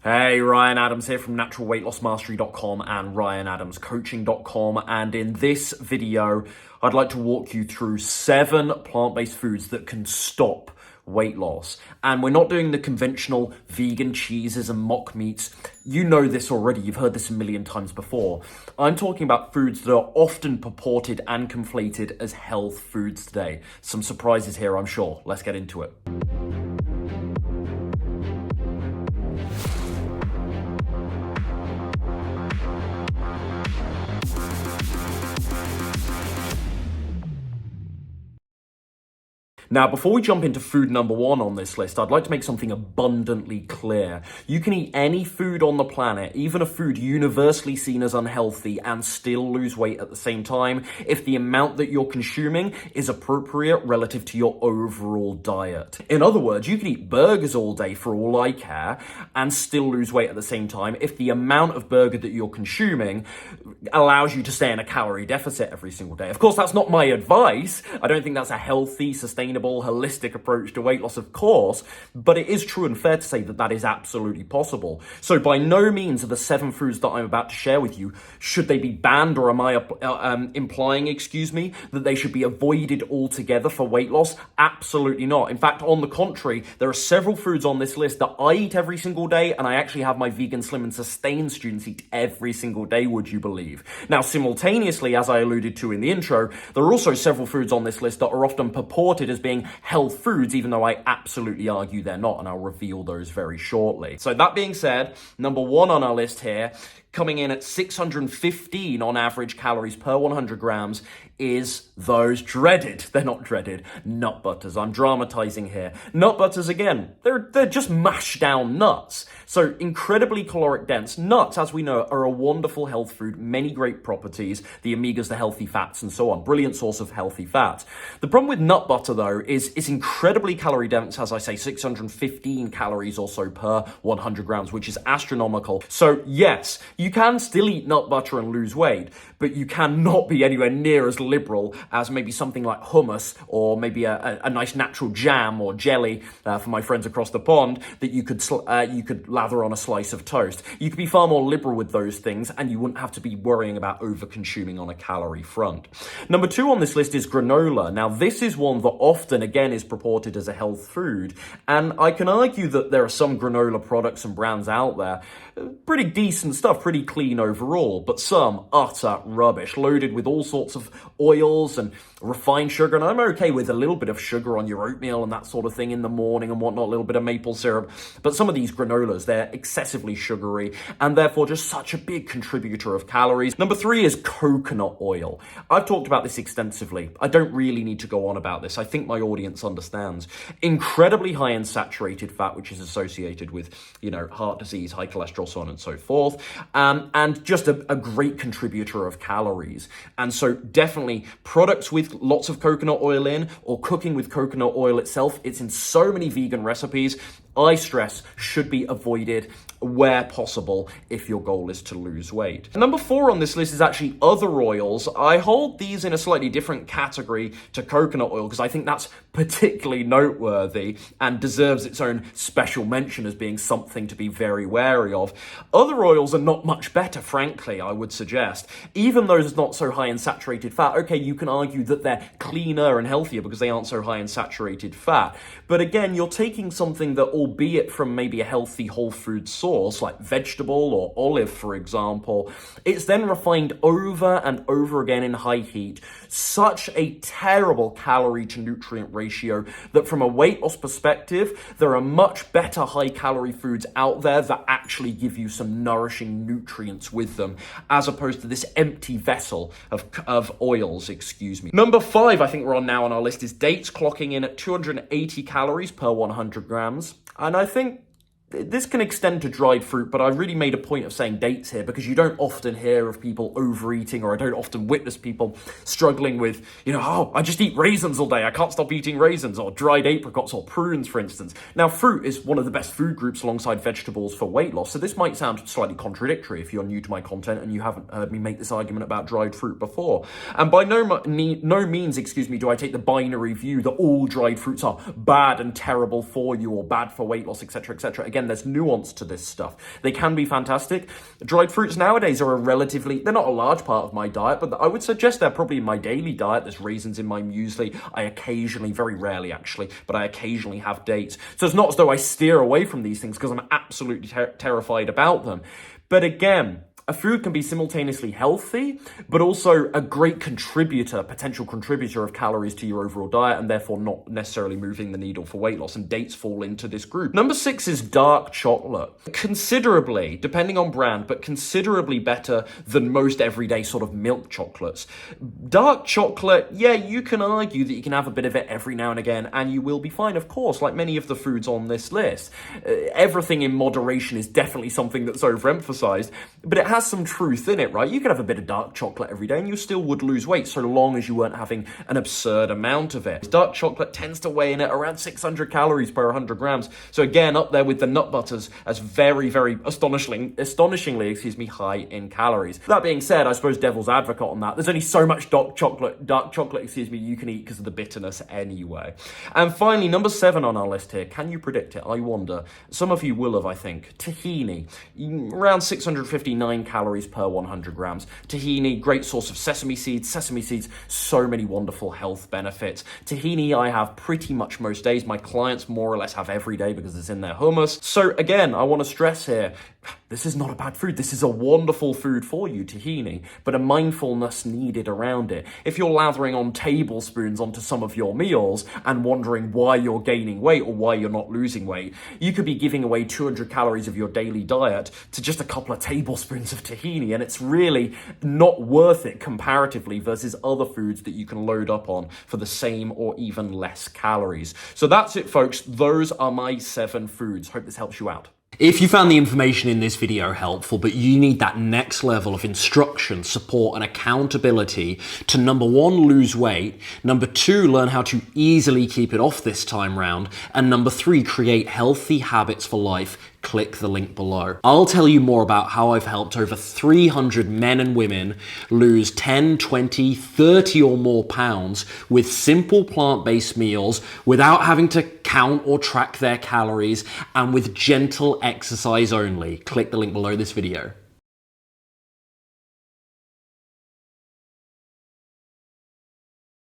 Hey, Ryan Adams here from naturalweightlossmastery.com and ryanadamscoaching.com, and in this video I'd like to walk you through 7 plant-based foods that can stop weight loss. And we're not doing the conventional vegan cheeses and mock meats. You know this already, you've heard this a million times before. I'm talking about foods that are often purported and conflated as health foods today. Some surprises here, I'm sure. Let's get into it. Now, before we jump into food number 1 on this list, I'd like to make something abundantly clear. You can eat any food on the planet, even a food universally seen as unhealthy, and still lose weight at the same time if the amount that you're consuming is appropriate relative to your overall diet. In other words, you can eat burgers all day for all I care and still lose weight at the same time if the amount of burger that you're consuming allows you to stay in a calorie deficit every single day. Of course, that's not my advice. I don't think that's a healthy, sustainable, holistic approach to weight loss, of course, but it is true and fair to say that that is absolutely possible. So by no means are the 7 foods that I'm about to share with you, should they be banned, or am I implying, that they should be avoided altogether for weight loss? Absolutely not. In fact, on the contrary, there are several foods on this list that I eat every single day, and I actually have my Vegan Slim and Sustain students eat every single day, would you believe? Now, simultaneously, as I alluded to in the intro, there are also several foods on this list that are often purported as being health foods, even though I absolutely argue they're not, and I'll reveal those very shortly. So that being said, number 1 on our list here, coming in at 615 on average calories per 100 grams, is those dreaded, they're not dreaded, nut butters. I'm dramatizing here. Nut butters, again, they're just mashed down nuts. So incredibly caloric dense. Nuts, as we know, are a wonderful health food, many great properties, the omegas, the healthy fats, and so on. Brilliant source of healthy fats. The problem with nut butter, though, is it's incredibly calorie dense, as I say, 615 calories or so per 100 grams, which is astronomical. So yes, you can still eat nut butter and lose weight, but you cannot be anywhere near as liberal as maybe something like hummus, or maybe a nice natural jam or jelly for my friends across the pond that you could lather on a slice of toast. You could be far more liberal with those things, and you wouldn't have to be worrying about over-consuming on a calorie front. Number 2 on this list is granola. Now, this is one that often, again, is purported as a health food, and I can argue that there are some granola products and brands out there, pretty decent stuff, pretty clean overall, but some utter rubbish, loaded with all sorts of oils and refined sugar. And I'm okay with a little bit of sugar on your oatmeal and that sort of thing in the morning and whatnot, a little bit of maple syrup. But some of these granolas, they're excessively sugary and therefore just such a big contributor of calories. Number 3 is coconut oil. I've talked about this extensively. I don't really need to go on about this. I think my audience understands. Incredibly high in saturated fat, which is associated with, heart disease, high cholesterol, so on and so forth, and just a great contributor of calories. And so definitely products with lots of coconut oil in, or cooking with coconut oil itself, it's in so many vegan recipes, I stress should be avoided where possible if your goal is to lose weight. Number 4 on this list is actually other oils. I hold these in a slightly different category to coconut oil because I think that's particularly noteworthy and deserves its own special mention as being something to be very wary of. Other oils are not much better, frankly, I would suggest. Even those not so high in saturated fat, okay, you can argue that they're cleaner and healthier because they aren't so high in saturated fat. But again, you're taking something that, albeit from maybe a healthy whole food source, like vegetable or olive, for example, it's then refined over and over again in high heat. Such a terrible calorie to nutrient ratio that from a weight loss perspective, there are much better high calorie foods out there that actually give you some nourishing nutrients with them, as opposed to this empty vessel of oils, Number 5, I think we're on now on our list, is dates, clocking in at 280 calories per 100 grams. And I think this can extend to dried fruit, but I really made a point of saying dates here because you don't often hear of people overeating, or I don't often witness people struggling with, I just eat raisins all day, I can't stop eating raisins, or dried apricots or prunes, for instance. Now, fruit is one of the best food groups alongside vegetables for weight loss, so this might sound slightly contradictory if you're new to my content and you haven't heard me make this argument about dried fruit before. And by no means, do I take the binary view that all dried fruits are bad and terrible for you or bad for weight loss, etc., etc. again, there's nuance to this stuff. They can be fantastic. Dried fruits nowadays are they're not a large part of my diet, but I would suggest they're probably in my daily diet. There's raisins in my muesli. I occasionally, very rarely actually, but I occasionally have dates. So it's not as though I steer away from these things because I'm absolutely terrified about them. But again, a food can be simultaneously healthy, but also a great potential contributor of calories to your overall diet, and therefore not necessarily moving the needle for weight loss, and dates fall into this group. Number 6 is dark chocolate. Considerably, depending on brand, but considerably better than most everyday sort of milk chocolates. Dark chocolate, yeah, you can argue that you can have a bit of it every now and again, and you will be fine, of course, like many of the foods on this list. Everything in moderation is definitely something that's overemphasized, but it has some truth in it, right? You could have a bit of dark chocolate every day and you still would lose weight so long as you weren't having an absurd amount of it. Dark chocolate tends to weigh in at around 600 calories per 100 grams. So again, up there with the nut butters as very, very astonishingly, high in calories. That being said, I suppose devil's advocate on that, there's only so much dark chocolate, you can eat because of the bitterness anyway. And finally, number 7 on our list here. Can you predict it? I wonder. Some of you will have, I think. Tahini. Around 659 calories per 100 grams. Tahini, great source of sesame seeds. Sesame seeds, so many wonderful health benefits. Tahini I have pretty much most days. My clients more or less have every day because it's in their hummus. So again, I want to stress here, this is not a bad food. This is a wonderful food for you, tahini, but a mindfulness needed around it. If you're lathering on tablespoons onto some of your meals and wondering why you're gaining weight or why you're not losing weight, you could be giving away 200 calories of your daily diet to just a couple of tablespoons of tahini, and it's really not worth it comparatively versus other foods that you can load up on for the same or even less calories. So that's it, folks. Those are my 7 foods. Hope this helps you out. If you found the information in this video helpful, but you need that next level of instruction, support, and accountability to number 1, lose weight, number 2, learn how to easily keep it off this time round, and number 3, create healthy habits for life, click the link below. I'll tell you more about how I've helped over 300 men and women lose 10, 20, 30 or more pounds with simple plant-based meals without having to count or track their calories and with gentle exercise only. Click the link below this video.